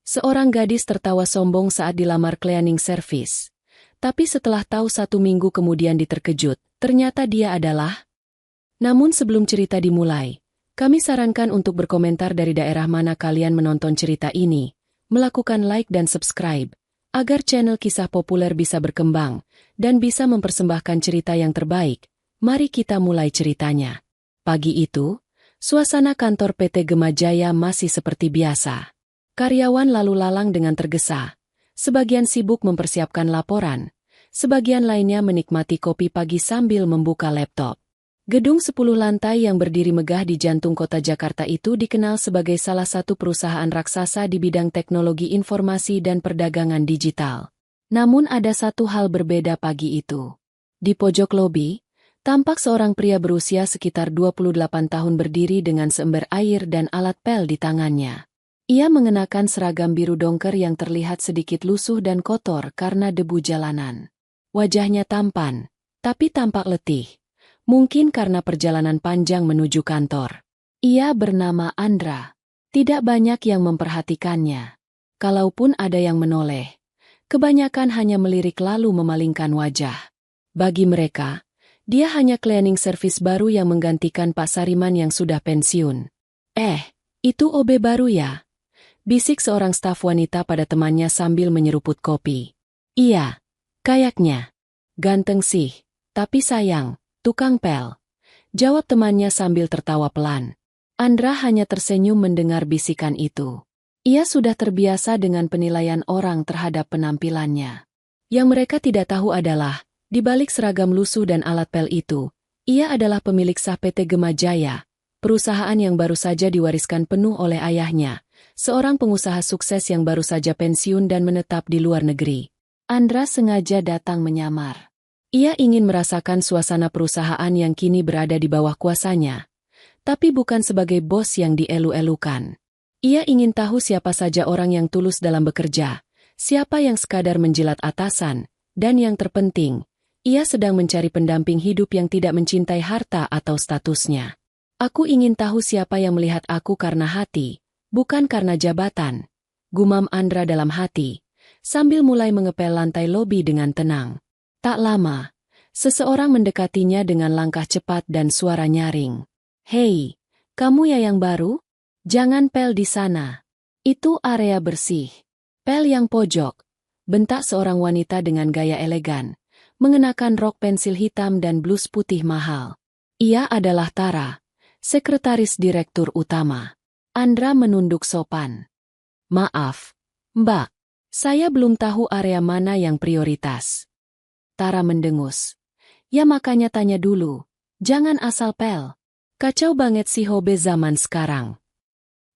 Seorang gadis tertawa sombong saat dilamar cleaning service. Tapi setelah tahu 1 minggu kemudian diterkejut, ternyata dia adalah... Namun sebelum cerita dimulai, kami sarankan untuk berkomentar dari daerah mana kalian menonton cerita ini, melakukan like dan subscribe, agar channel kisah populer bisa berkembang, dan bisa mempersembahkan cerita yang terbaik. Mari kita mulai ceritanya. Pagi itu, suasana kantor PT Gema Jaya masih seperti biasa. Karyawan lalu lalang dengan tergesa. Sebagian sibuk mempersiapkan laporan, sebagian lainnya menikmati kopi pagi sambil membuka laptop. Gedung 10 lantai yang berdiri megah di jantung kota Jakarta itu dikenal sebagai salah satu perusahaan raksasa di bidang teknologi informasi dan perdagangan digital. Namun ada satu hal berbeda pagi itu. Di pojok lobi, tampak seorang pria berusia sekitar 28 tahun berdiri dengan seember air dan alat pel di tangannya. Ia mengenakan seragam biru dongker yang terlihat sedikit lusuh dan kotor karena debu jalanan. Wajahnya tampan, tapi tampak letih. Mungkin karena perjalanan panjang menuju kantor. Ia bernama Andra. Tidak banyak yang memperhatikannya. Kalaupun ada yang menoleh, kebanyakan hanya melirik lalu memalingkan wajah. Bagi mereka, dia hanya cleaning service baru yang menggantikan Pak Sariman yang sudah pensiun. Itu OB baru ya? Bisik seorang staf wanita pada temannya sambil menyeruput kopi. Iya, kayaknya. Ganteng sih, tapi sayang, tukang pel. Jawab temannya sambil tertawa pelan. Andra hanya tersenyum mendengar bisikan itu. Ia sudah terbiasa dengan penilaian orang terhadap penampilannya. Yang mereka tidak tahu adalah, di balik seragam lusuh dan alat pel itu, ia adalah pemilik sah PT Gema Jaya, perusahaan yang baru saja diwariskan penuh oleh ayahnya. Seorang pengusaha sukses yang baru saja pensiun dan menetap di luar negeri. Andra sengaja datang menyamar. Ia ingin merasakan suasana perusahaan yang kini berada di bawah kuasanya. Tapi bukan sebagai bos yang dielu-elukan. Ia ingin tahu siapa saja orang yang tulus dalam bekerja, siapa yang sekadar menjilat atasan, dan yang terpenting, ia sedang mencari pendamping hidup yang tidak mencintai harta atau statusnya. Aku ingin tahu siapa yang melihat aku karena hati, bukan karena jabatan, gumam Andra dalam hati, sambil mulai mengepel lantai lobi dengan tenang. Tak lama, seseorang mendekatinya dengan langkah cepat dan suara nyaring. Hei, kamu ya yang baru? Jangan pel di sana. Itu area bersih. Pel yang pojok, bentak seorang wanita dengan gaya elegan, mengenakan rok pensil hitam dan blus putih mahal. Ia adalah Tara, sekretaris direktur utama. Andra menunduk sopan. Maaf, Mbak, saya belum tahu area mana yang prioritas. Tara mendengus. Ya makanya tanya dulu, jangan asal pel. Kacau banget si hobe zaman sekarang.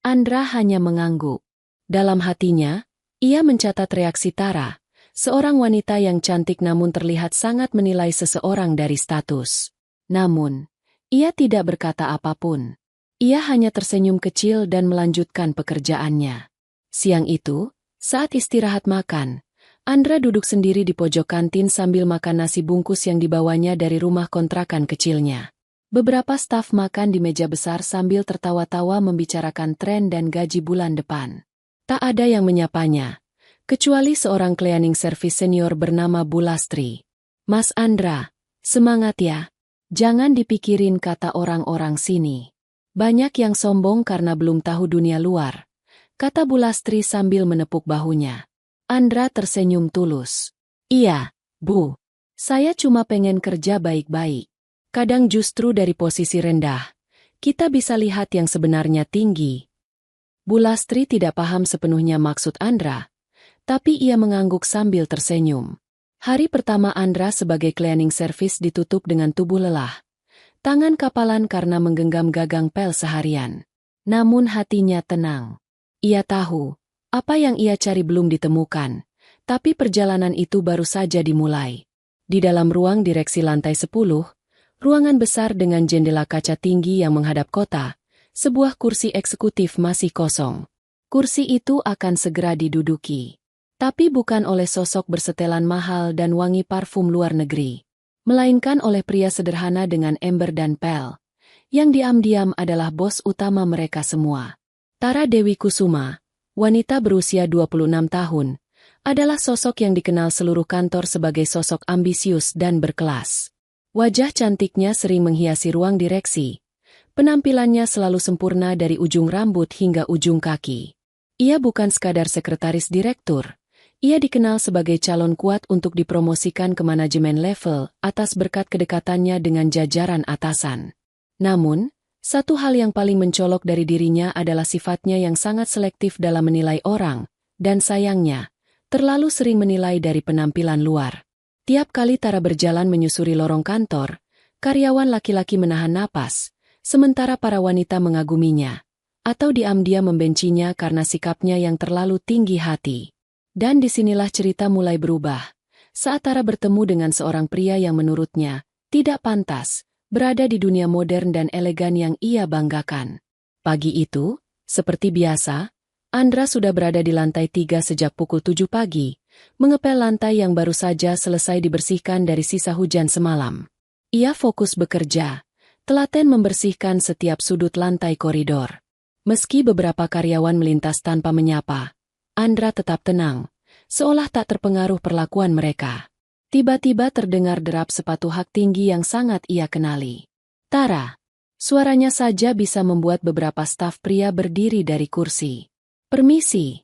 Andra hanya mengangguk. Dalam hatinya, ia mencatat reaksi Tara, seorang wanita yang cantik namun terlihat sangat menilai seseorang dari status. Namun, ia tidak berkata apapun. Ia hanya tersenyum kecil dan melanjutkan pekerjaannya. Siang itu, saat istirahat makan, Andra duduk sendiri di pojok kantin sambil makan nasi bungkus yang dibawanya dari rumah kontrakan kecilnya. Beberapa staf makan di meja besar sambil tertawa-tawa membicarakan tren dan gaji bulan depan. Tak ada yang menyapanya, kecuali seorang cleaning service senior bernama Bu Lastri. Mas Andra, semangat ya. Jangan dipikirin kata orang-orang sini. Banyak yang sombong karena belum tahu dunia luar, kata Bu Lastri sambil menepuk bahunya. Andra tersenyum tulus. Iya, Bu. Saya cuma pengen kerja baik-baik. Kadang justru dari posisi rendah, kita bisa lihat yang sebenarnya tinggi. Bu Lastri tidak paham sepenuhnya maksud Andra, tapi ia mengangguk sambil tersenyum. Hari pertama Andra sebagai cleaning service ditutup dengan tubuh lelah. Tangan kapalan karena menggenggam gagang pel seharian. Namun hatinya tenang. Ia tahu, apa yang ia cari belum ditemukan, tapi perjalanan itu baru saja dimulai. Di dalam ruang direksi lantai 10, ruangan besar dengan jendela kaca tinggi yang menghadap kota, sebuah kursi eksekutif masih kosong. Kursi itu akan segera diduduki. Tapi bukan oleh sosok bersetelan mahal dan wangi parfum luar negeri, melainkan oleh pria sederhana dengan ember dan pel, yang diam-diam adalah bos utama mereka semua. Tara Dewi Kusuma, wanita berusia 26 tahun, adalah sosok yang dikenal seluruh kantor sebagai sosok ambisius dan berkelas. Wajah cantiknya sering menghiasi ruang direksi. Penampilannya selalu sempurna dari ujung rambut hingga ujung kaki. Ia bukan sekadar sekretaris direktur. Ia dikenal sebagai calon kuat untuk dipromosikan ke manajemen level atas berkat kedekatannya dengan jajaran atasan. Namun, satu hal yang paling mencolok dari dirinya adalah sifatnya yang sangat selektif dalam menilai orang, dan sayangnya, terlalu sering menilai dari penampilan luar. Tiap kali Tara berjalan menyusuri lorong kantor, karyawan laki-laki menahan napas, sementara para wanita mengaguminya, atau diam-diam membencinya karena sikapnya yang terlalu tinggi hati. Dan disinilah cerita mulai berubah, saat Tara bertemu dengan seorang pria yang menurutnya tidak pantas berada di dunia modern dan elegan yang ia banggakan. Pagi itu, seperti biasa, Andra sudah berada di lantai 3 sejak pukul 7 pagi, mengepel lantai yang baru saja selesai dibersihkan dari sisa hujan semalam. Ia fokus bekerja, telaten membersihkan setiap sudut lantai koridor. Meski beberapa karyawan melintas tanpa menyapa, Andra tetap tenang, seolah tak terpengaruh perlakuan mereka. Tiba-tiba terdengar derap sepatu hak tinggi yang sangat ia kenali. Tara. Suaranya saja bisa membuat beberapa staf pria berdiri dari kursi. Permisi.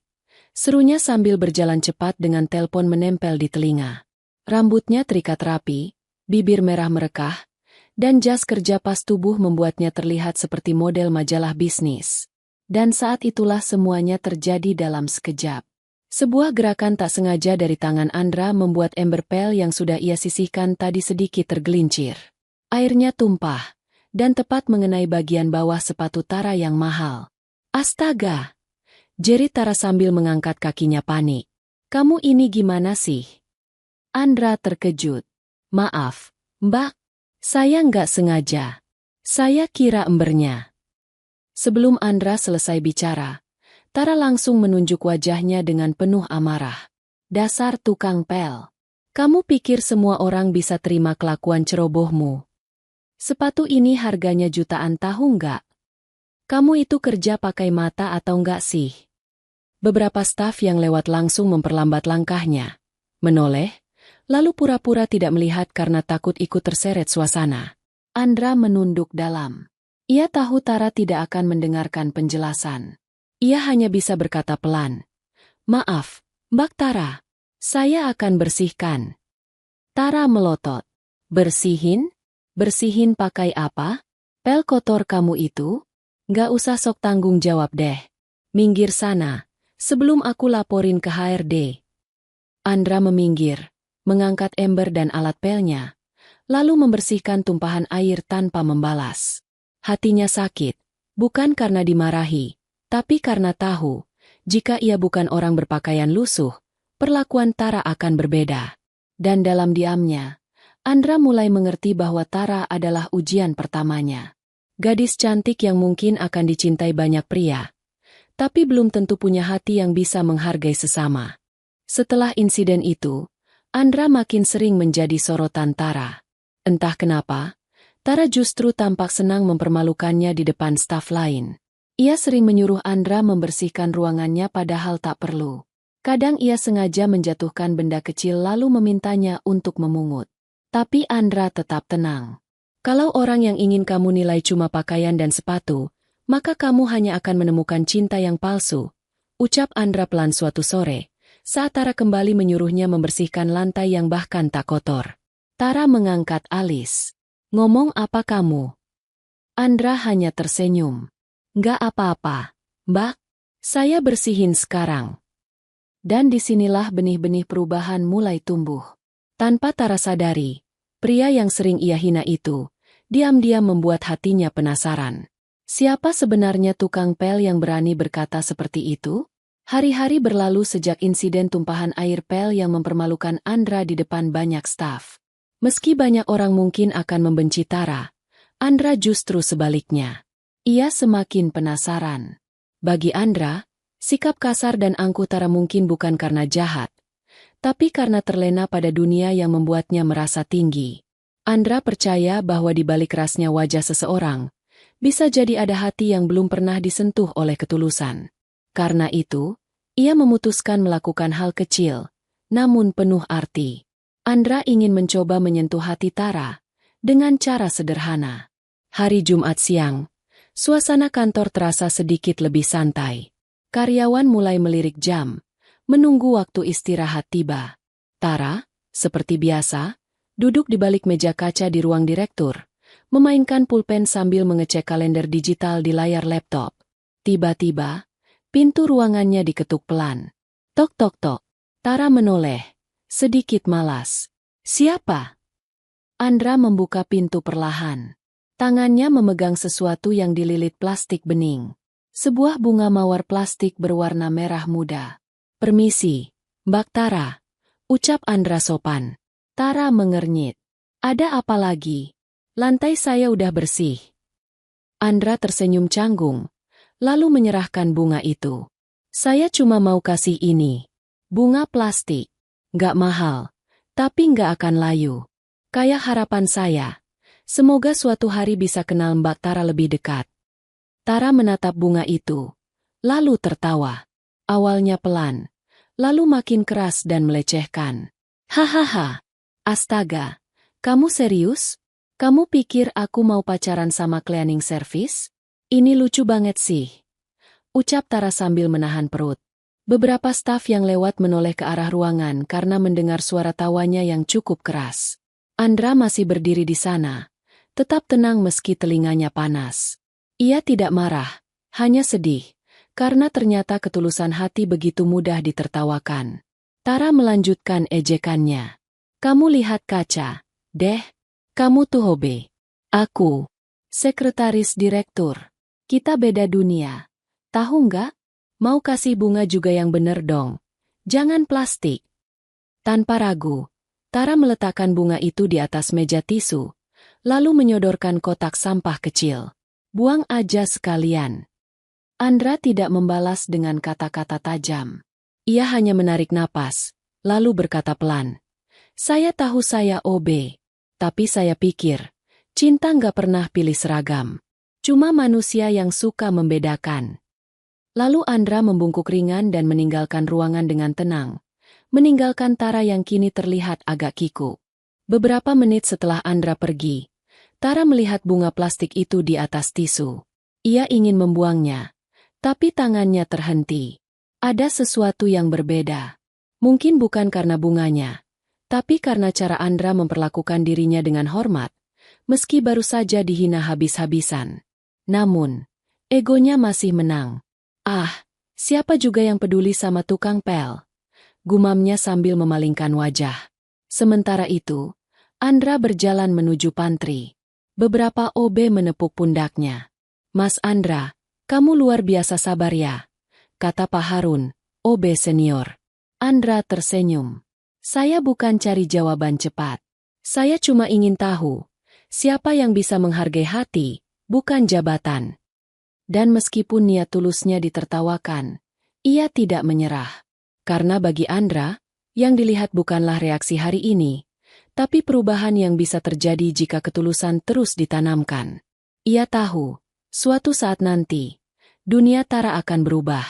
Serunya sambil berjalan cepat dengan telepon menempel di telinga. Rambutnya terikat rapi, bibir merah merekah, dan jas kerja pas tubuh membuatnya terlihat seperti model majalah bisnis. Dan saat itulah semuanya terjadi dalam sekejap. Sebuah gerakan tak sengaja dari tangan Andra membuat ember pel yang sudah ia sisihkan tadi sedikit tergelincir. Airnya tumpah, dan tepat mengenai bagian bawah sepatu Tara yang mahal. Astaga! Jerit Tara sambil mengangkat kakinya panik. Kamu ini gimana sih? Andra terkejut. Maaf, Mbak. Saya nggak sengaja. Saya kira embernya. Sebelum Andra selesai bicara, Tara langsung menunjuk wajahnya dengan penuh amarah. Dasar tukang pel. Kamu pikir semua orang bisa terima kelakuan cerobohmu? Sepatu ini harganya jutaan, tahu nggak? Kamu itu kerja pakai mata atau nggak sih? Beberapa staf yang lewat langsung memperlambat langkahnya. Menoleh, lalu pura-pura tidak melihat karena takut ikut terseret suasana. Andra menunduk dalam. Ia tahu Tara tidak akan mendengarkan penjelasan. Ia hanya bisa berkata pelan. Maaf, Mbak Tara. Saya akan bersihkan. Tara melotot. Bersihin? Bersihin pakai apa? Pel kotor kamu itu? Nggak usah sok tanggung jawab deh. Minggir sana, sebelum aku laporin ke HRD. Andra meminggir, mengangkat ember dan alat pelnya, lalu membersihkan tumpahan air tanpa membalas. Hatinya sakit, bukan karena dimarahi, tapi karena tahu, jika ia bukan orang berpakaian lusuh, perlakuan Tara akan berbeda. Dan dalam diamnya, Andra mulai mengerti bahwa Tara adalah ujian pertamanya. Gadis cantik yang mungkin akan dicintai banyak pria, tapi belum tentu punya hati yang bisa menghargai sesama. Setelah insiden itu, Andra makin sering menjadi sorotan Tara. Entah kenapa, Tara justru tampak senang mempermalukannya di depan staf lain. Ia sering menyuruh Andra membersihkan ruangannya padahal tak perlu. Kadang ia sengaja menjatuhkan benda kecil lalu memintanya untuk memungut. Tapi Andra tetap tenang. Kalau orang yang ingin kamu nilai cuma pakaian dan sepatu, maka kamu hanya akan menemukan cinta yang palsu, ucap Andra pelan suatu sore, saat Tara kembali menyuruhnya membersihkan lantai yang bahkan tak kotor. Tara mengangkat alis. Ngomong apa kamu? Andra hanya tersenyum. Nggak apa-apa, Mbak. Saya bersihin sekarang. Dan disinilah benih-benih perubahan mulai tumbuh. Tanpa Tara sadari, pria yang sering ia hina itu, diam-diam membuat hatinya penasaran. Siapa sebenarnya tukang pel yang berani berkata seperti itu? Hari-hari berlalu sejak insiden tumpahan air pel yang mempermalukan Andra di depan banyak staf. Meski banyak orang mungkin akan membenci Tara, Andra justru sebaliknya. Ia semakin penasaran. Bagi Andra, sikap kasar dan angkuh Tara mungkin bukan karena jahat, tapi karena terlena pada dunia yang membuatnya merasa tinggi. Andra percaya bahwa di balik kerasnya wajah seseorang, bisa jadi ada hati yang belum pernah disentuh oleh ketulusan. Karena itu, Ia memutuskan melakukan hal kecil, namun penuh arti. Andra ingin mencoba menyentuh hati Tara dengan cara sederhana. Hari Jumat siang, suasana kantor terasa sedikit lebih santai. Karyawan mulai melirik jam, menunggu waktu istirahat tiba. Tara, seperti biasa, duduk di balik meja kaca di ruang direktur, memainkan pulpen sambil mengecek kalender digital di layar laptop. Tiba-tiba, pintu ruangannya diketuk pelan. Tok tok tok. Tara menoleh, sedikit malas. Siapa? Andra membuka pintu perlahan. Tangannya memegang sesuatu yang dililit plastik bening. Sebuah bunga mawar plastik berwarna merah muda. Permisi, Mbak Tara, ucap Andra sopan. Tara mengernyit. Ada apa lagi? Lantai saya udah bersih. Andra tersenyum canggung, lalu menyerahkan bunga itu. Saya cuma mau kasih ini. Bunga plastik. Nggak mahal, tapi nggak akan layu. Kayak harapan saya. Semoga suatu hari bisa kenal Mbak Tara lebih dekat. Tara menatap bunga itu, lalu tertawa. Awalnya pelan, lalu makin keras dan melecehkan. Hahaha, astaga, kamu serius? Kamu pikir aku mau pacaran sama cleaning service? Ini lucu banget sih. Ucap Tara sambil menahan perut. Beberapa staf yang lewat menoleh ke arah ruangan karena mendengar suara tawanya yang cukup keras. Andra masih berdiri di sana, tetap tenang meski telinganya panas. Ia tidak marah, hanya sedih, karena ternyata ketulusan hati begitu mudah ditertawakan. Tara melanjutkan ejekannya. Kamu lihat kaca, deh. Kamu tuh hobe. Aku, sekretaris direktur. Kita beda dunia. Tahu nggak? Mau kasih bunga juga yang bener dong. Jangan plastik. Tanpa ragu, Tara meletakkan bunga itu di atas meja tisu, lalu menyodorkan kotak sampah kecil. Buang aja sekalian. Andra tidak membalas dengan kata-kata tajam. Ia hanya menarik napas, lalu berkata pelan. Saya tahu saya OB. Tapi saya pikir, cinta nggak pernah pilih seragam. Cuma manusia yang suka membedakan. Lalu Andra membungkuk ringan dan meninggalkan ruangan dengan tenang. Meninggalkan Tara yang kini terlihat agak kikuk. Beberapa menit setelah Andra pergi, Tara melihat bunga plastik itu di atas tisu. Ia ingin membuangnya, tapi tangannya terhenti. Ada sesuatu yang berbeda. Mungkin bukan karena bunganya, tapi karena cara Andra memperlakukan dirinya dengan hormat, meski baru saja dihina habis-habisan. Namun, egonya masih menang. Ah, siapa juga yang peduli sama tukang pel? Gumamnya sambil memalingkan wajah. Sementara itu, Andra berjalan menuju pantry. Beberapa OB menepuk pundaknya. Mas Andra, kamu luar biasa sabar ya, kata Pak Harun, OB senior. Andra tersenyum. Saya bukan cari jawaban cepat. Saya cuma ingin tahu, siapa yang bisa menghargai hati, bukan jabatan. Dan meskipun niat tulusnya ditertawakan, ia tidak menyerah. Karena bagi Andra, yang dilihat bukanlah reaksi hari ini, tapi perubahan yang bisa terjadi jika ketulusan terus ditanamkan. Ia tahu, suatu saat nanti, dunia Tara akan berubah.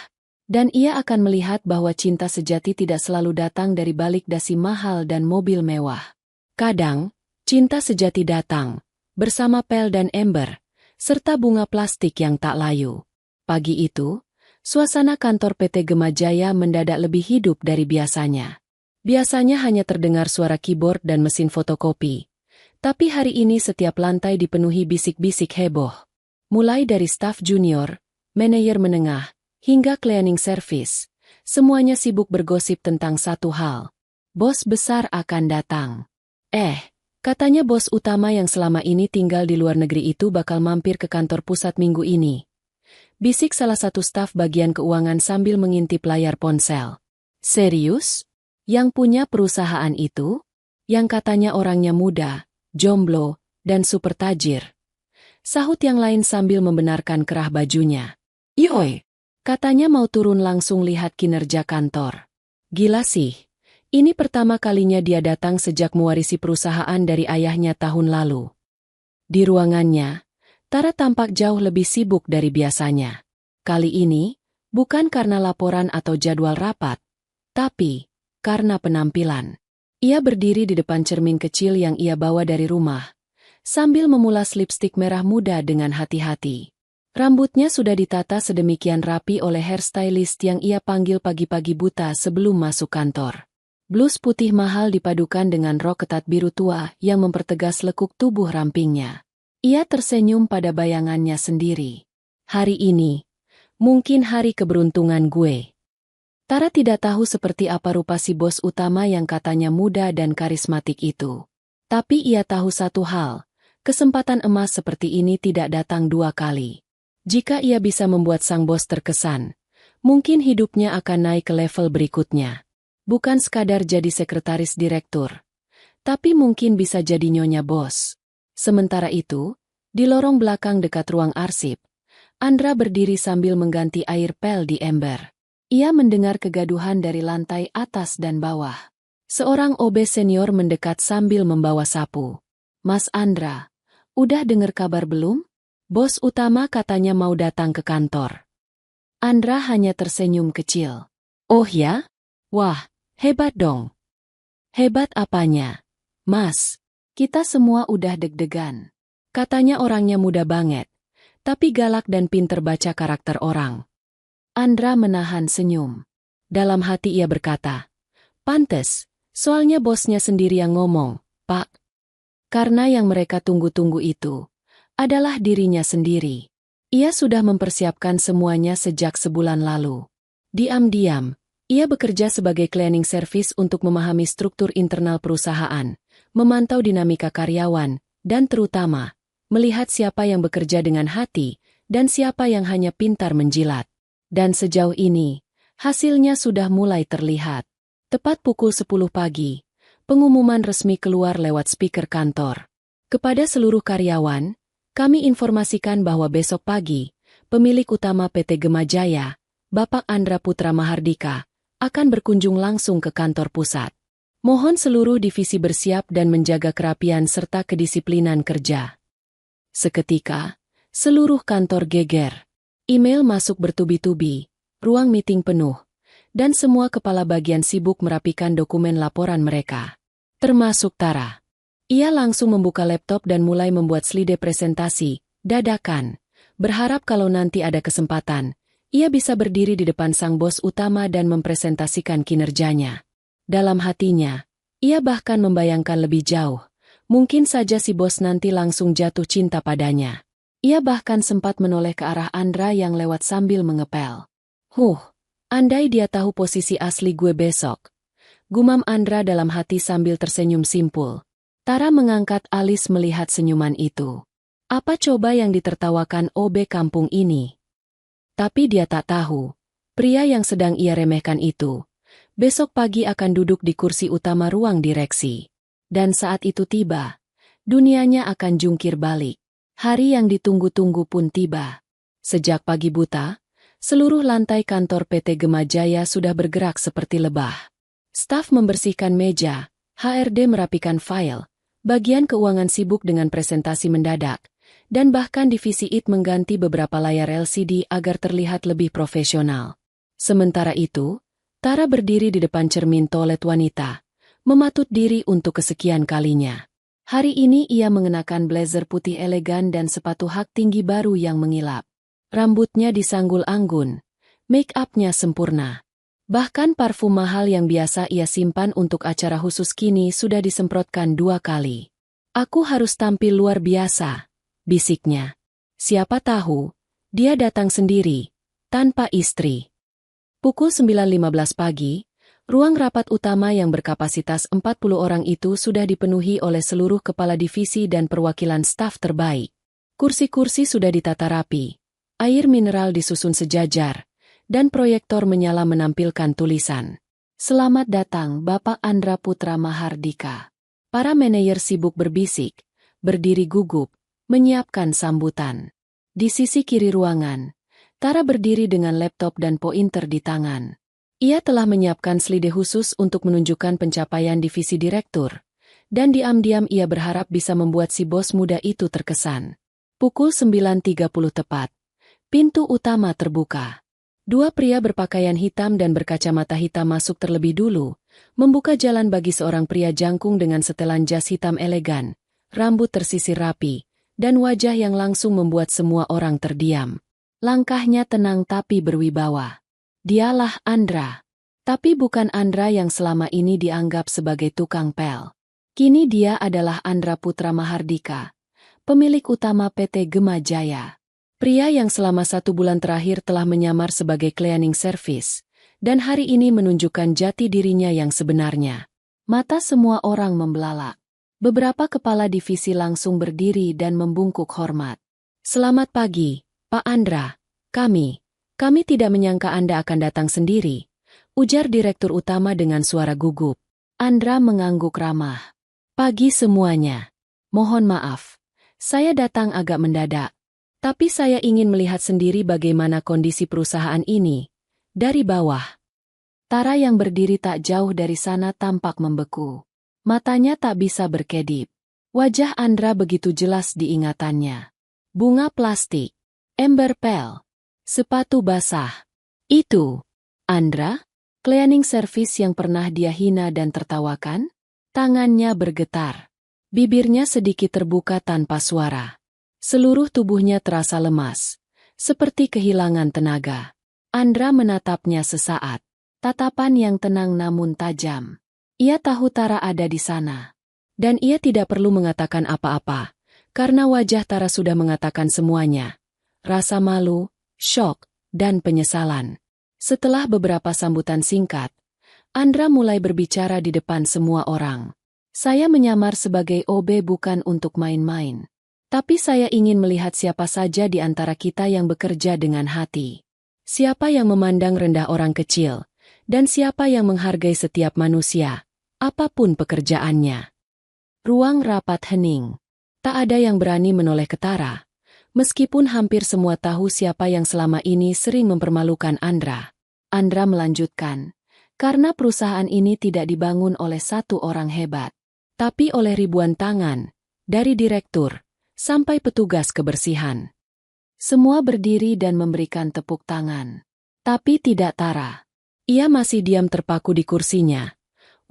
Dan ia akan melihat bahwa cinta sejati tidak selalu datang dari balik dasi mahal dan mobil mewah. Kadang, cinta sejati datang, bersama pel dan ember, serta bunga plastik yang tak layu. Pagi itu, suasana kantor PT Gema Jaya mendadak lebih hidup dari biasanya. Biasanya hanya terdengar suara keyboard dan mesin fotokopi. Tapi hari ini setiap lantai dipenuhi bisik-bisik heboh. Mulai dari staf junior, manajer menengah, hingga cleaning service, semuanya sibuk bergosip tentang satu hal. Bos besar akan datang. Katanya bos utama yang selama ini tinggal di luar negeri itu bakal mampir ke kantor pusat minggu ini. Bisik salah satu staf bagian keuangan sambil mengintip layar ponsel. Serius? Yang punya perusahaan itu? Yang katanya orangnya muda, jomblo, dan super tajir. Sahut yang lain sambil membenarkan kerah bajunya. Yoi! Katanya mau turun langsung lihat kinerja kantor. Gila sih. Ini pertama kalinya dia datang sejak mewarisi perusahaan dari ayahnya tahun lalu. Di ruangannya, Tara tampak jauh lebih sibuk dari biasanya. Kali ini, Bukan karena laporan atau jadwal rapat, tapi karena penampilan. Ia berdiri di depan cermin kecil yang ia bawa dari rumah, sambil memulas lipstik merah muda dengan hati-hati. Rambutnya sudah ditata sedemikian rapi oleh hairstylist yang ia panggil pagi-pagi buta sebelum masuk kantor. Blus putih mahal dipadukan dengan rok ketat biru tua yang mempertegas lekuk tubuh rampingnya. Ia tersenyum pada bayangannya sendiri. Hari ini, mungkin hari keberuntungan gue. Tara tidak tahu seperti apa rupa si bos utama yang katanya muda dan karismatik itu. Tapi ia tahu satu hal, kesempatan emas seperti ini tidak datang dua kali. Jika ia bisa membuat sang bos terkesan, mungkin hidupnya akan naik ke level berikutnya. Bukan sekadar jadi sekretaris direktur, tapi mungkin bisa jadi nyonya bos. Sementara itu, di lorong belakang dekat ruang arsip, Andra berdiri sambil mengganti air pel di ember. Ia mendengar kegaduhan dari lantai atas dan bawah. Seorang OB senior mendekat sambil membawa sapu. Mas Andra, udah dengar kabar belum? Bos utama katanya mau datang ke kantor. Andra hanya tersenyum kecil. Oh ya? Wah, hebat dong. Hebat apanya? Mas, kita semua udah deg-degan. Katanya orangnya muda banget, tapi galak dan pinter baca karakter orang. Andra menahan senyum. Dalam hati ia berkata, pantes, soalnya bosnya sendiri yang ngomong, Pak. Karena yang mereka tunggu-tunggu itu adalah dirinya sendiri. Ia sudah mempersiapkan semuanya sejak sebulan lalu. Diam-diam, ia bekerja sebagai cleaning service untuk memahami struktur internal perusahaan, memantau dinamika karyawan, dan terutama, melihat siapa yang bekerja dengan hati, dan siapa yang hanya pintar menjilat. Dan sejauh ini, hasilnya sudah mulai terlihat. Tepat pukul 10 pagi, pengumuman resmi keluar lewat speaker kantor. Kepada seluruh karyawan, kami informasikan bahwa besok pagi, pemilik utama PT Gemajaya, Bapak Andra Putra Mahardika, akan berkunjung langsung ke kantor pusat. Mohon seluruh divisi bersiap dan menjaga kerapian serta kedisiplinan kerja. Seketika, seluruh kantor geger. Email masuk bertubi-tubi, ruang meeting penuh, dan semua kepala bagian sibuk merapikan dokumen laporan mereka. Termasuk Tara. Ia langsung membuka laptop dan mulai membuat slide presentasi, dadakan. Berharap kalau nanti ada kesempatan, ia bisa berdiri di depan sang bos utama dan mempresentasikan kinerjanya. Dalam hatinya, ia bahkan membayangkan lebih jauh. Mungkin saja si bos nanti langsung jatuh cinta padanya. Ia bahkan sempat menoleh ke arah Andra yang lewat sambil mengepel. Andai dia tahu posisi asli gue besok. Gumam Andra dalam hati sambil tersenyum simpul. Tara mengangkat alis melihat senyuman itu. Apa coba yang ditertawakan OB kampung ini? Tapi dia tak tahu, pria yang sedang ia remehkan itu, besok pagi akan duduk di kursi utama ruang direksi. Dan saat itu tiba, dunianya akan jungkir balik. Hari yang ditunggu-tunggu pun tiba. Sejak pagi buta, seluruh lantai kantor PT Gemajaya sudah bergerak seperti lebah. Staf membersihkan meja, HRD merapikan file, bagian keuangan sibuk dengan presentasi mendadak, dan bahkan divisi IT mengganti beberapa layar LCD agar terlihat lebih profesional. Sementara itu, Tara berdiri di depan cermin toilet wanita, mematut diri untuk kesekian kalinya. Hari ini ia mengenakan blazer putih elegan dan sepatu hak tinggi baru yang mengilap. Rambutnya disanggul anggun, make-upnya sempurna. Bahkan parfum mahal yang biasa ia simpan untuk acara khusus kini sudah disemprotkan 2 kali. Aku harus tampil luar biasa, bisiknya. Siapa tahu, dia datang sendiri, tanpa istri. Pukul 9.15 pagi, ruang rapat utama yang berkapasitas 40 orang itu sudah dipenuhi oleh seluruh kepala divisi dan perwakilan staf terbaik. Kursi-kursi sudah ditata rapi, air mineral disusun sejajar, dan proyektor menyala menampilkan tulisan. Selamat datang Bapak Andra Putra Mahardika. Para manajer sibuk berbisik, berdiri gugup, menyiapkan sambutan. Di sisi kiri ruangan, Tara berdiri dengan laptop dan pointer di tangan. Ia telah menyiapkan slide khusus untuk menunjukkan pencapaian divisi direktur, dan diam-diam ia berharap bisa membuat si bos muda itu terkesan. Pukul 9.30 tepat, pintu utama terbuka. Dua pria berpakaian hitam dan berkacamata hitam masuk terlebih dulu, membuka jalan bagi seorang pria jangkung dengan setelan jas hitam elegan, rambut tersisir rapi, dan wajah yang langsung membuat semua orang terdiam. Langkahnya tenang tapi berwibawa. Dialah Andra. Tapi bukan Andra yang selama ini dianggap sebagai tukang pel. Kini dia adalah Andra Putra Mahardika, pemilik utama PT Gema Jaya. Pria yang selama 1 bulan terakhir telah menyamar sebagai cleaning service, dan hari ini menunjukkan jati dirinya yang sebenarnya. Mata semua orang membelalak. Beberapa kepala divisi langsung berdiri dan membungkuk hormat. Selamat pagi, Pak Andra. Kami tidak menyangka Anda akan datang sendiri, ujar Direktur Utama dengan suara gugup. Andra mengangguk ramah. Pagi semuanya. Mohon maaf, saya datang agak mendadak. Tapi saya ingin melihat sendiri bagaimana kondisi perusahaan ini. Dari bawah. Tara yang berdiri tak jauh dari sana tampak membeku. Matanya tak bisa berkedip. Wajah Andra begitu jelas diingatannya. Bunga plastik. Ember pel. Sepatu basah. Itu. Andra? Cleaning service yang pernah dia hina dan tertawakan? Tangannya bergetar. Bibirnya sedikit terbuka tanpa suara. Seluruh tubuhnya terasa lemas, seperti kehilangan tenaga. Andra menatapnya sesaat, tatapan yang tenang namun tajam. Ia tahu Tara ada di sana. Dan ia tidak perlu mengatakan apa-apa, karena wajah Tara sudah mengatakan semuanya. Rasa malu, syok, dan penyesalan. Setelah beberapa sambutan singkat, Andra mulai berbicara di depan semua orang. Saya menyamar sebagai OB bukan untuk main-main. Tapi saya ingin melihat siapa saja di antara kita yang bekerja dengan hati. Siapa yang memandang rendah orang kecil, dan siapa yang menghargai setiap manusia, apapun pekerjaannya. Ruang rapat hening. Tak ada yang berani menoleh ke Tara, meskipun hampir semua tahu siapa yang selama ini sering mempermalukan Andra. Andra melanjutkan, karena perusahaan ini tidak dibangun oleh satu orang hebat, tapi oleh ribuan tangan, dari direktur sampai petugas kebersihan. Semua berdiri dan memberikan tepuk tangan. Tapi tidak Tara. Ia masih diam terpaku di kursinya.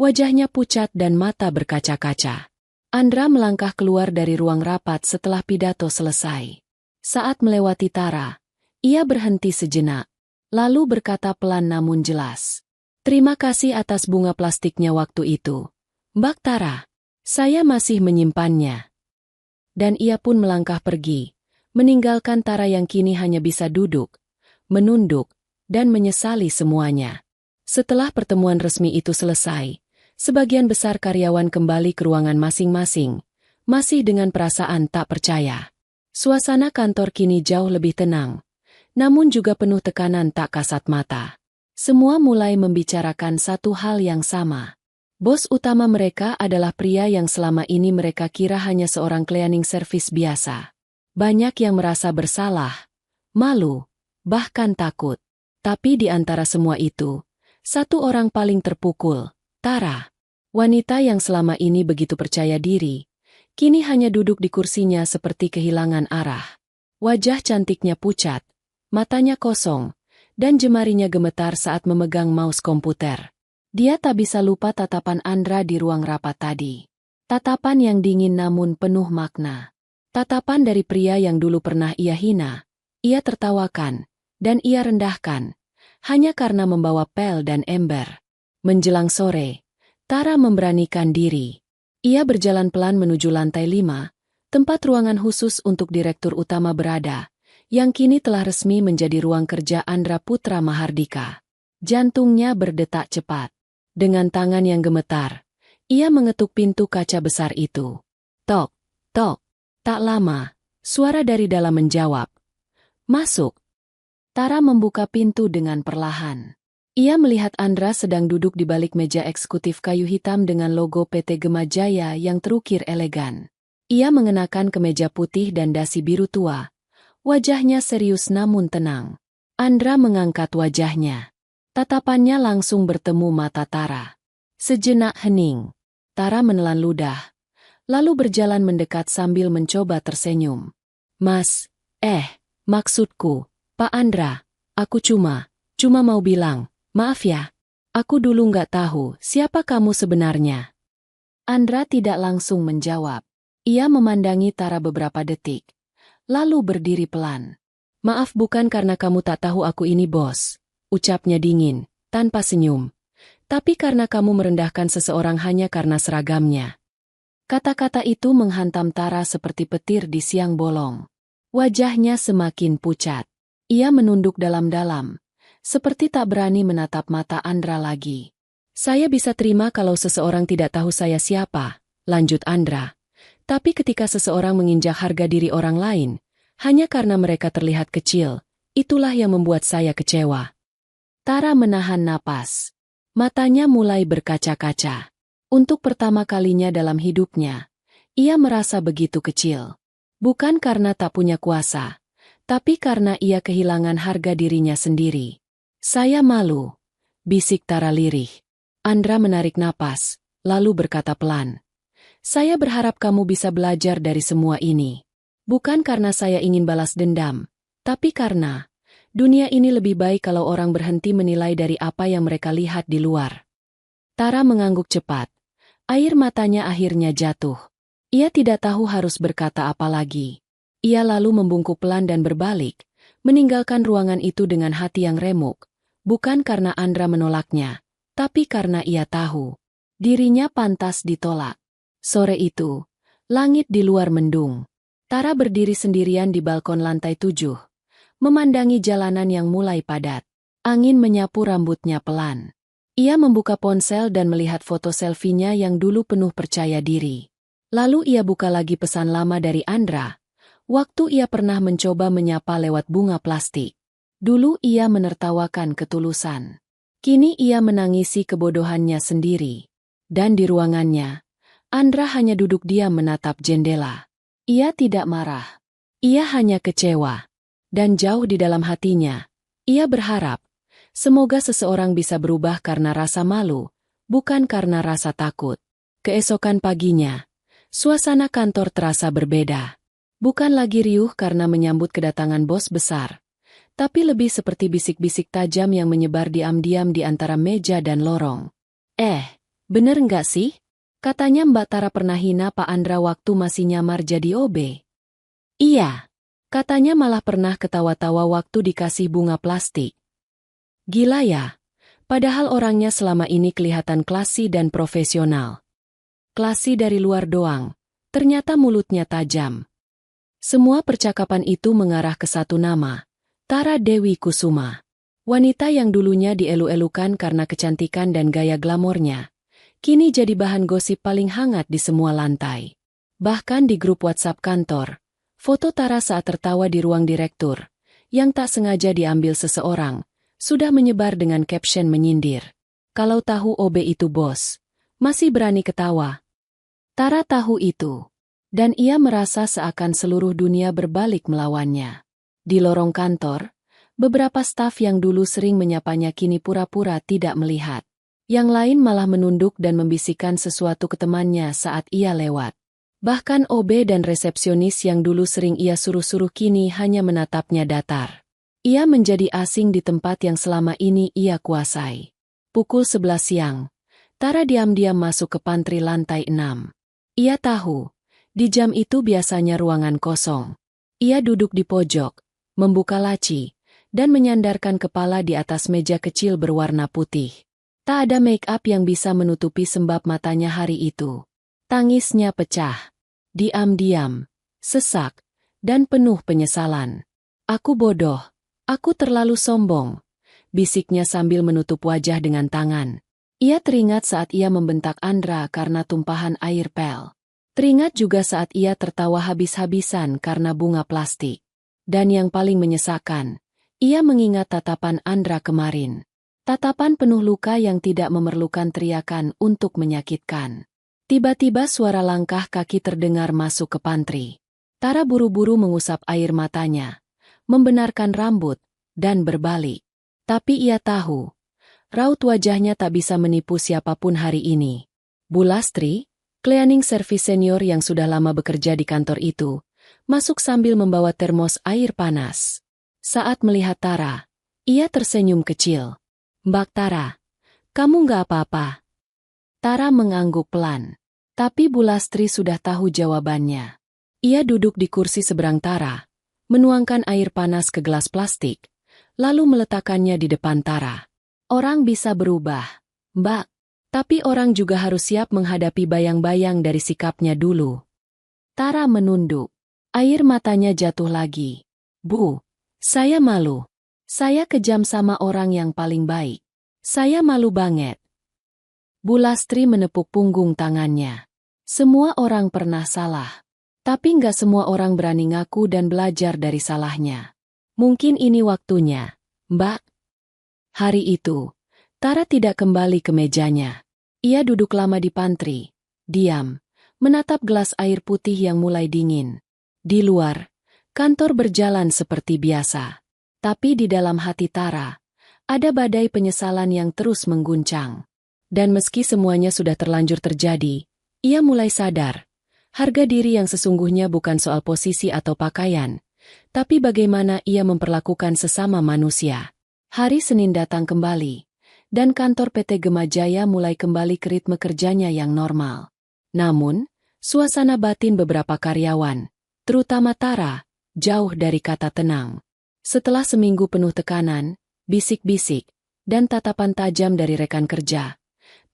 Wajahnya pucat dan mata berkaca-kaca. Andra melangkah keluar dari ruang rapat setelah pidato selesai. Saat melewati Tara, ia berhenti sejenak, lalu berkata pelan namun jelas. Terima kasih atas bunga plastiknya waktu itu, Mbak Tara. Saya masih menyimpannya. Dan ia pun melangkah pergi, meninggalkan Tara yang kini hanya bisa duduk, menunduk, dan menyesali semuanya. Setelah pertemuan resmi itu selesai, sebagian besar karyawan kembali ke ruangan masing-masing, masih dengan perasaan tak percaya. Suasana kantor kini jauh lebih tenang, namun juga penuh tekanan tak kasat mata. Semua mulai membicarakan satu hal yang sama. Bos utama mereka adalah pria yang selama ini mereka kira hanya seorang cleaning service biasa. Banyak yang merasa bersalah, malu, bahkan takut. Tapi di antara semua itu, satu orang paling terpukul, Tara. Wanita yang selama ini begitu percaya diri, kini hanya duduk di kursinya seperti kehilangan arah. Wajah cantiknya pucat, matanya kosong, dan jemarinya gemetar saat memegang mouse komputer. Dia tak bisa lupa tatapan Andra di ruang rapat tadi. Tatapan yang dingin namun penuh makna. Tatapan dari pria yang dulu pernah ia hina, ia tertawakan, dan ia rendahkan, hanya karena membawa pel dan ember. Menjelang sore, Tara memberanikan diri. Ia berjalan pelan menuju lantai 5, tempat ruangan khusus untuk Direktur Utama berada, yang kini telah resmi menjadi ruang kerja Andra Putra Mahardika. Jantungnya berdetak cepat. Dengan tangan yang gemetar, ia mengetuk pintu kaca besar itu. Tok, tok. Tak lama, suara dari dalam menjawab. Masuk. Tara membuka pintu dengan perlahan. Ia melihat Andra sedang duduk di balik meja eksekutif kayu hitam dengan logo PT Gema Jaya yang terukir elegan. Ia mengenakan kemeja putih dan dasi biru tua. Wajahnya serius namun tenang. Andra mengangkat wajahnya. Tatapannya langsung bertemu mata Tara. Sejenak hening. Tara menelan ludah, lalu berjalan mendekat sambil mencoba tersenyum. Maksudku, Pak Andra, aku cuma Cuma mau bilang, maaf ya, aku dulu nggak tahu siapa kamu sebenarnya. Andra tidak langsung menjawab. Ia memandangi Tara beberapa detik, lalu berdiri pelan. Maaf, bukan karena kamu tak tahu aku ini bos, ucapnya dingin, tanpa senyum. Tapi karena kamu merendahkan seseorang hanya karena seragamnya. Kata-kata itu menghantam Tara seperti petir di siang bolong. Wajahnya semakin pucat. Ia menunduk dalam-dalam, seperti tak berani menatap mata Andra lagi. Saya bisa terima kalau seseorang tidak tahu saya siapa, lanjut Andra. Tapi ketika seseorang menginjak harga diri orang lain, hanya karena mereka terlihat kecil, itulah yang membuat saya kecewa. Tara menahan napas. Matanya mulai berkaca-kaca. Untuk pertama kalinya dalam hidupnya, ia merasa begitu kecil. Bukan karena tak punya kuasa, tapi karena ia kehilangan harga dirinya sendiri. Saya malu, bisik Tara lirih. Andra menarik napas, lalu berkata pelan. Saya berharap kamu bisa belajar dari semua ini. Bukan karena saya ingin balas dendam, tapi karena dunia ini lebih baik kalau orang berhenti menilai dari apa yang mereka lihat di luar. Tara mengangguk cepat. Air matanya akhirnya jatuh. Ia tidak tahu harus berkata apa lagi. Ia lalu membungkuk pelan dan berbalik, meninggalkan ruangan itu dengan hati yang remuk. Bukan karena Andra menolaknya, tapi karena ia tahu dirinya pantas ditolak. Sore itu, langit di luar mendung. Tara berdiri sendirian di balkon lantai 7, memandangi jalanan yang mulai padat. Angin menyapu rambutnya pelan. Ia membuka ponsel dan melihat foto selfie-nya yang dulu penuh percaya diri. Lalu ia buka lagi pesan lama dari Andra, waktu ia pernah mencoba menyapa lewat bunga plastik. Dulu ia menertawakan ketulusan. Kini ia menangisi kebodohannya sendiri. Dan di ruangannya, Andra hanya duduk diam menatap jendela. Ia tidak marah. Ia hanya kecewa. Dan jauh di dalam hatinya, ia berharap semoga seseorang bisa berubah karena rasa malu, bukan karena rasa takut. Keesokan paginya, suasana kantor terasa berbeda. Bukan lagi riuh karena menyambut kedatangan bos besar, tapi lebih seperti bisik-bisik tajam yang menyebar diam-diam di antara meja dan lorong. Bener nggak sih? Katanya Mbak Tara pernah hina Pak Andra waktu masih nyamar jadi OB. Iya. Katanya malah pernah ketawa-tawa waktu dikasih bunga plastik. Gila ya, padahal orangnya selama ini kelihatan klasi dan profesional. Klasi dari luar doang, ternyata mulutnya tajam. Semua percakapan itu mengarah ke satu nama, Tara Dewi Kusuma. Wanita yang dulunya dielu-elukan karena kecantikan dan gaya glamornya, kini jadi bahan gosip paling hangat di semua lantai. Bahkan di grup WhatsApp kantor, foto Tara saat tertawa di ruang direktur, yang tak sengaja diambil seseorang, sudah menyebar dengan caption menyindir. Kalau tahu OB itu bos, masih berani ketawa. Tara tahu itu, dan ia merasa seakan seluruh dunia berbalik melawannya. Di lorong kantor, beberapa staf yang dulu sering menyapanya kini pura-pura tidak melihat. Yang lain malah menunduk dan membisikkan sesuatu ke temannya saat ia lewat. Bahkan OB dan resepsionis yang dulu sering ia suruh-suruh kini hanya menatapnya datar. Ia menjadi asing di tempat yang selama ini ia kuasai. Pukul 11 siang, Tara diam-diam masuk ke pantry lantai 6. Ia tahu, di jam itu biasanya ruangan kosong. Ia duduk di pojok, membuka laci, dan menyandarkan kepala di atas meja kecil berwarna putih. Tak ada make up yang bisa menutupi sembab matanya hari itu. Tangisnya pecah. Diam-diam, sesak, dan penuh penyesalan. Aku bodoh, aku terlalu sombong, bisiknya sambil menutup wajah dengan tangan. Ia teringat saat ia membentak Andra karena tumpahan air pel. Teringat juga saat ia tertawa habis-habisan karena bunga plastik. Dan yang paling menyesakan, ia mengingat tatapan Andra kemarin. Tatapan penuh luka yang tidak memerlukan teriakan untuk menyakitkan. Tiba-tiba suara langkah kaki terdengar masuk ke pantry. Tara buru-buru mengusap air matanya, membenarkan rambut, dan berbalik. Tapi ia tahu, raut wajahnya tak bisa menipu siapapun hari ini. Bu Lastri, cleaning service senior yang sudah lama bekerja di kantor itu, masuk sambil membawa termos air panas. Saat melihat Tara, Ia tersenyum kecil. Mbak Tara, kamu nggak apa-apa. Tara mengangguk pelan. Tapi Bu Lastri sudah tahu jawabannya. Ia duduk di kursi seberang Tara, menuangkan air panas ke gelas plastik, lalu meletakkannya di depan Tara. Orang bisa berubah, Mbak. Tapi orang juga harus siap menghadapi bayang-bayang dari sikapnya dulu. Tara menunduk. Air matanya jatuh lagi. Bu, saya malu. Saya kejam sama orang yang paling baik. Saya malu banget. Bu Lastri menepuk punggung tangannya. Semua orang pernah salah. Tapi nggak semua orang berani ngaku dan belajar dari salahnya. Mungkin ini waktunya, Mbak. Hari itu, Tara tidak kembali ke mejanya. Ia duduk lama di pantry, diam, menatap gelas air putih yang mulai dingin. Di luar, kantor berjalan seperti biasa. Tapi di dalam hati Tara, ada badai penyesalan yang terus mengguncang. Dan meski semuanya sudah terlanjur terjadi, ia mulai sadar. Harga diri yang sesungguhnya bukan soal posisi atau pakaian, tapi bagaimana ia memperlakukan sesama manusia. Hari Senin datang kembali, dan kantor PT Gema Jaya mulai kembali ke ritme kerjanya yang normal. Namun, suasana batin beberapa karyawan, terutama Tara, jauh dari kata tenang. Setelah seminggu penuh tekanan, bisik-bisik, dan tatapan tajam dari rekan kerja,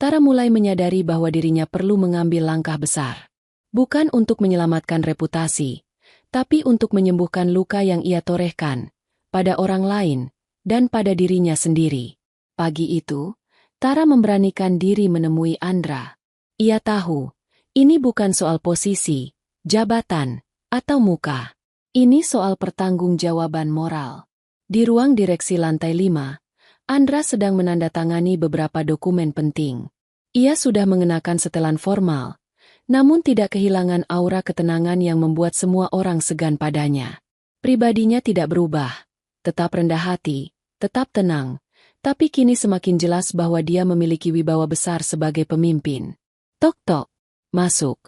Tara mulai menyadari bahwa dirinya perlu mengambil langkah besar. Bukan untuk menyelamatkan reputasi, tapi untuk menyembuhkan luka yang ia torehkan pada orang lain dan pada dirinya sendiri. Pagi itu, Tara memberanikan diri menemui Andra. Ia tahu, ini bukan soal posisi, jabatan, atau muka. Ini soal pertanggungjawaban moral. Di ruang direksi lantai 5, Andra sedang menandatangani beberapa dokumen penting. Ia sudah mengenakan setelan formal, namun tidak kehilangan aura ketenangan yang membuat semua orang segan padanya. Pribadinya tidak berubah, tetap rendah hati, tetap tenang, tapi kini semakin jelas bahwa dia memiliki wibawa besar sebagai pemimpin. Tok-tok, masuk,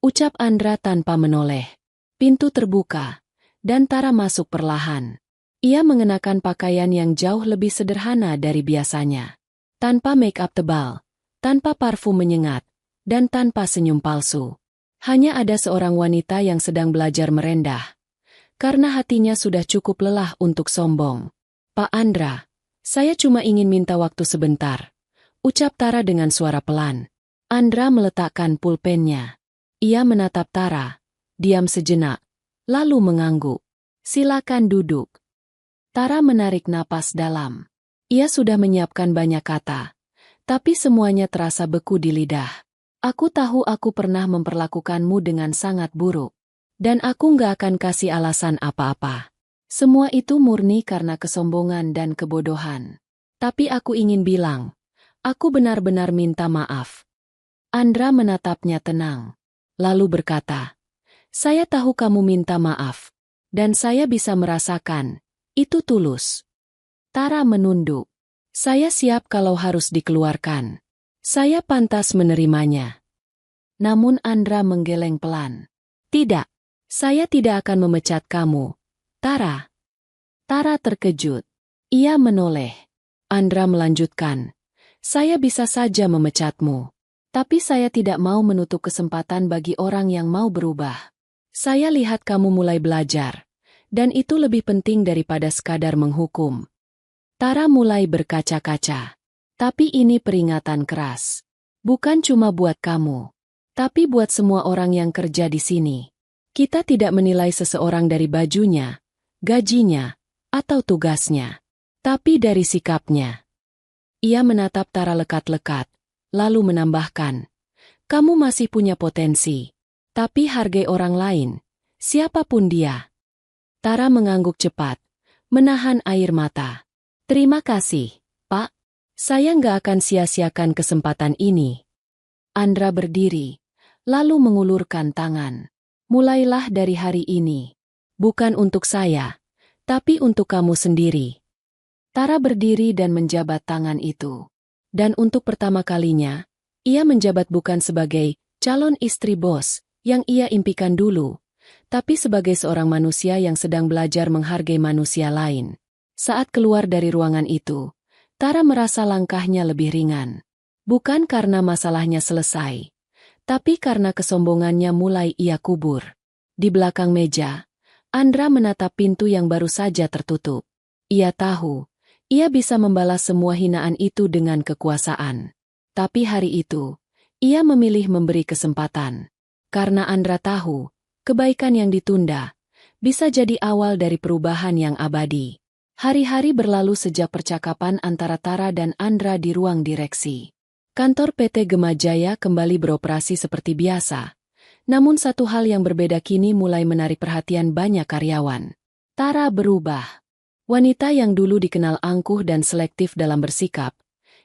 ucap Andra tanpa menoleh. Pintu terbuka, dan Tara masuk perlahan. Ia mengenakan pakaian yang jauh lebih sederhana dari biasanya. Tanpa make-up tebal, tanpa parfum menyengat, dan tanpa senyum palsu. Hanya ada seorang wanita yang sedang belajar merendah. Karena hatinya sudah cukup lelah untuk sombong. Pak Andra, saya cuma ingin minta waktu sebentar, ucap Tara dengan suara pelan. Andra meletakkan pulpennya. Ia menatap Tara, diam sejenak, lalu mengangguk. Silakan duduk. Tara menarik napas dalam. Ia sudah menyiapkan banyak kata, tapi semuanya terasa beku di lidah. Aku tahu aku pernah memperlakukanmu dengan sangat buruk. Dan aku nggak akan kasih alasan apa-apa. Semua itu murni karena kesombongan dan kebodohan. Tapi aku ingin bilang, aku benar-benar minta maaf. Andra menatapnya tenang, lalu berkata, saya tahu kamu minta maaf. Dan saya bisa merasakan, itu tulus. Tara menunduk. Saya siap kalau harus dikeluarkan. Saya pantas menerimanya. Namun Andra menggeleng pelan. Tidak, saya tidak akan memecat kamu, Tara. Tara terkejut. Ia menoleh. Andra melanjutkan. Saya bisa saja memecatmu. Tapi saya tidak mau menutup kesempatan bagi orang yang mau berubah. Saya lihat kamu mulai belajar. Dan itu lebih penting daripada sekadar menghukum. Tara mulai berkaca-kaca. Tapi ini peringatan keras. Bukan cuma buat kamu, tapi buat semua orang yang kerja di sini. Kita tidak menilai seseorang dari bajunya, gajinya, atau tugasnya, tapi dari sikapnya. Ia menatap Tara lekat-lekat, lalu menambahkan, kamu masih punya potensi, tapi hargai orang lain, siapapun dia. Tara mengangguk cepat, menahan air mata. Terima kasih, Pak. Saya nggak akan sia-siakan kesempatan ini. Andra berdiri, lalu mengulurkan tangan. Mulailah dari hari ini. Bukan untuk saya, tapi untuk kamu sendiri. Tara berdiri dan menjabat tangan itu. Dan untuk pertama kalinya, ia menjabat bukan sebagai calon istri bos yang ia impikan dulu, tapi sebagai seorang manusia yang sedang belajar menghargai manusia lain. Saat keluar dari ruangan itu, Tara merasa langkahnya lebih ringan. Bukan karena masalahnya selesai, tapi karena kesombongannya mulai ia kubur. Di belakang meja, Andra menatap pintu yang baru saja tertutup. Ia tahu, ia bisa membalas semua hinaan itu dengan kekuasaan. Tapi hari itu, ia memilih memberi kesempatan. Karena Andra tahu, kebaikan yang ditunda bisa jadi awal dari perubahan yang abadi. Hari-hari berlalu sejak percakapan antara Tara dan Andra di ruang direksi. Kantor PT Gema Jaya kembali beroperasi seperti biasa. Namun satu hal yang berbeda kini mulai menarik perhatian banyak karyawan. Tara berubah. Wanita yang dulu dikenal angkuh dan selektif dalam bersikap,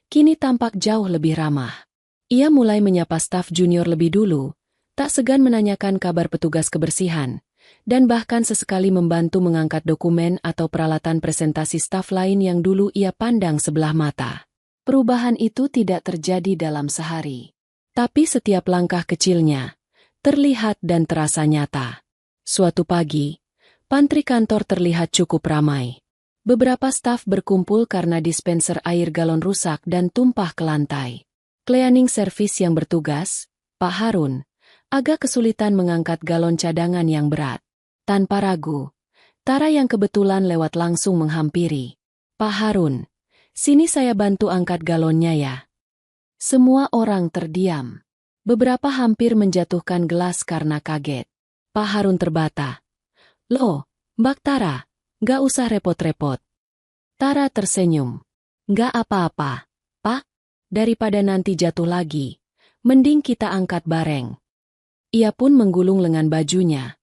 kini tampak jauh lebih ramah. Ia mulai menyapa staf junior lebih dulu, tak segan menanyakan kabar petugas kebersihan, dan bahkan sesekali membantu mengangkat dokumen atau peralatan presentasi staf lain yang dulu ia pandang sebelah mata. Perubahan itu tidak terjadi dalam sehari. Tapi setiap langkah kecilnya terlihat dan terasa nyata. Suatu pagi, pantry kantor terlihat cukup ramai. Beberapa staf berkumpul karena dispenser air galon rusak dan tumpah ke lantai. Cleaning service yang bertugas, Pak Harun, agak kesulitan mengangkat galon cadangan yang berat. Tanpa ragu, Tara yang kebetulan lewat langsung menghampiri. Pak Harun, sini saya bantu angkat galonnya ya. Semua orang terdiam. Beberapa hampir menjatuhkan gelas karena kaget. Pak Harun terbata. Loh, Mbak Tara, nggak usah repot-repot. Tara tersenyum. Nggak apa-apa, Pak. Daripada nanti jatuh lagi, mending kita angkat bareng. Ia pun menggulung lengan bajunya,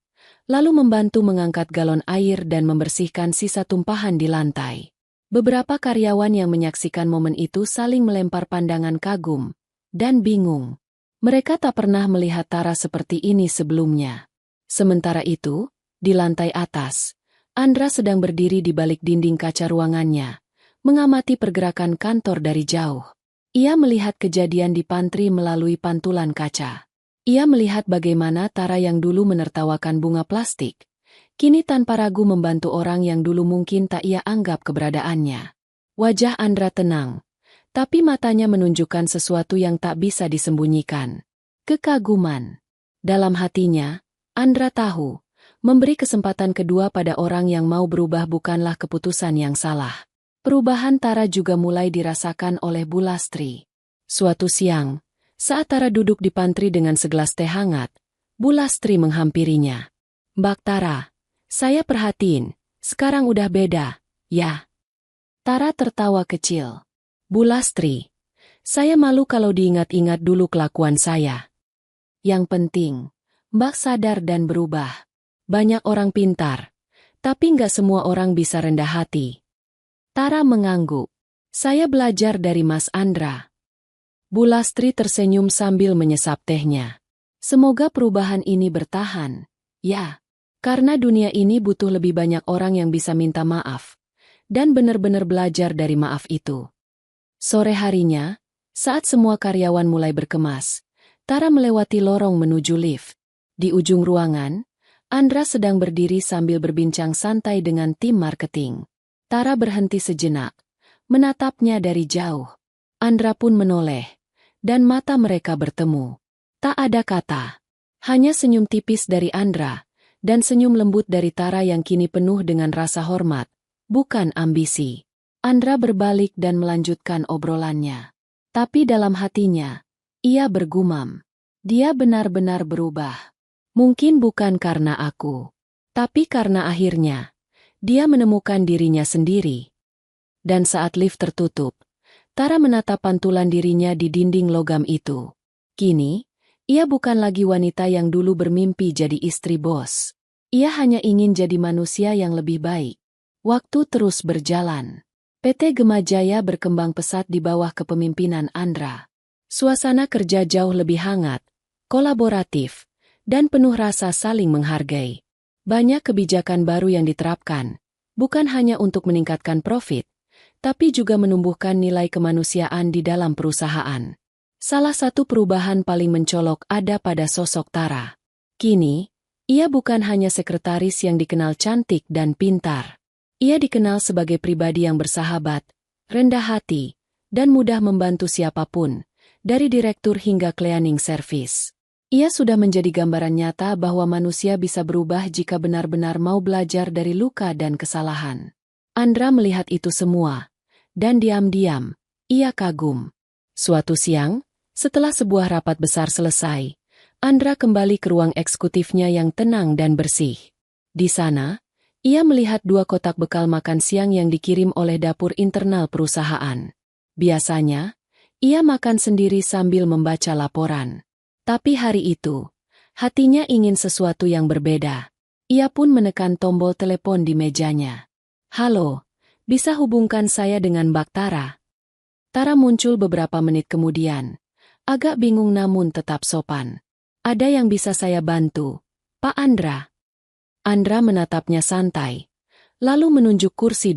lalu membantu mengangkat galon air dan membersihkan sisa tumpahan di lantai. Beberapa karyawan yang menyaksikan momen itu saling melempar pandangan kagum dan bingung. Mereka tak pernah melihat Tara seperti ini sebelumnya. Sementara itu, di lantai atas, Andra sedang berdiri di balik dinding kaca ruangannya, mengamati pergerakan kantor dari jauh. Ia melihat kejadian di pantry melalui pantulan kaca. Ia melihat bagaimana Tara yang dulu menertawakan bunga plastik, kini tanpa ragu membantu orang yang dulu mungkin tak ia anggap keberadaannya. Wajah Andra tenang, tapi matanya menunjukkan sesuatu yang tak bisa disembunyikan. Kekaguman. Dalam hatinya, Andra tahu, memberi kesempatan kedua pada orang yang mau berubah bukanlah keputusan yang salah. Perubahan Tara juga mulai dirasakan oleh Bu Lastri. Suatu siang, saat Tara duduk di pantry dengan segelas teh hangat, Bu Lastri menghampirinya. Mbak Tara, saya perhatiin, sekarang udah beda, ya? Tara tertawa kecil. Bu Lastri, saya malu kalau diingat-ingat dulu kelakuan saya. Yang penting, Mbak sadar dan berubah. Banyak orang pintar, tapi nggak semua orang bisa rendah hati. Tara mengangguk. Saya belajar dari Mas Andra. Bu Lastri tersenyum sambil menyesap tehnya. Semoga perubahan ini bertahan. Ya, karena dunia ini butuh lebih banyak orang yang bisa minta maaf dan benar-benar belajar dari maaf itu. Sore harinya, saat semua karyawan mulai berkemas, Tara melewati lorong menuju lift. Di ujung ruangan, Andra sedang berdiri sambil berbincang santai dengan tim marketing. Tara berhenti sejenak, menatapnya dari jauh. Andra pun menoleh, dan mata mereka bertemu. Tak ada kata, hanya senyum tipis dari Andra, dan senyum lembut dari Tara yang kini penuh dengan rasa hormat, bukan ambisi. Andra berbalik dan melanjutkan obrolannya. Tapi dalam hatinya, ia bergumam. Dia benar-benar berubah. Mungkin bukan karena aku, tapi karena akhirnya, dia menemukan dirinya sendiri. Dan saat lift tertutup, Tara menatap pantulan dirinya di dinding logam itu. Kini, ia bukan lagi wanita yang dulu bermimpi jadi istri bos. Ia hanya ingin jadi manusia yang lebih baik. Waktu terus berjalan. PT Gema Jaya berkembang pesat di bawah kepemimpinan Andra. Suasana kerja jauh lebih hangat, kolaboratif, dan penuh rasa saling menghargai. Banyak kebijakan baru yang diterapkan, bukan hanya untuk meningkatkan profit, tapi juga menumbuhkan nilai kemanusiaan di dalam perusahaan. Salah satu perubahan paling mencolok ada pada sosok Tara. Kini, ia bukan hanya sekretaris yang dikenal cantik dan pintar. Ia dikenal sebagai pribadi yang bersahabat, rendah hati, dan mudah membantu siapapun, dari direktur hingga cleaning service. Ia sudah menjadi gambaran nyata bahwa manusia bisa berubah jika benar-benar mau belajar dari luka dan kesalahan. Andra melihat itu semua, dan diam-diam, ia kagum. Suatu siang, setelah sebuah rapat besar selesai, Andra kembali ke ruang eksekutifnya yang tenang dan bersih. Di sana, ia melihat 2 kotak bekal makan siang yang dikirim oleh dapur internal perusahaan. Biasanya, ia makan sendiri sambil membaca laporan. Tapi hari itu, hatinya ingin sesuatu yang berbeda. Ia pun menekan tombol telepon di mejanya. "Halo, bisa hubungkan saya dengan Mbak Tara?" Tara muncul beberapa menit kemudian. Agak bingung namun tetap sopan. "Ada yang bisa saya bantu, Pak Andra?" Andra menatapnya santai, lalu menunjuk kursi di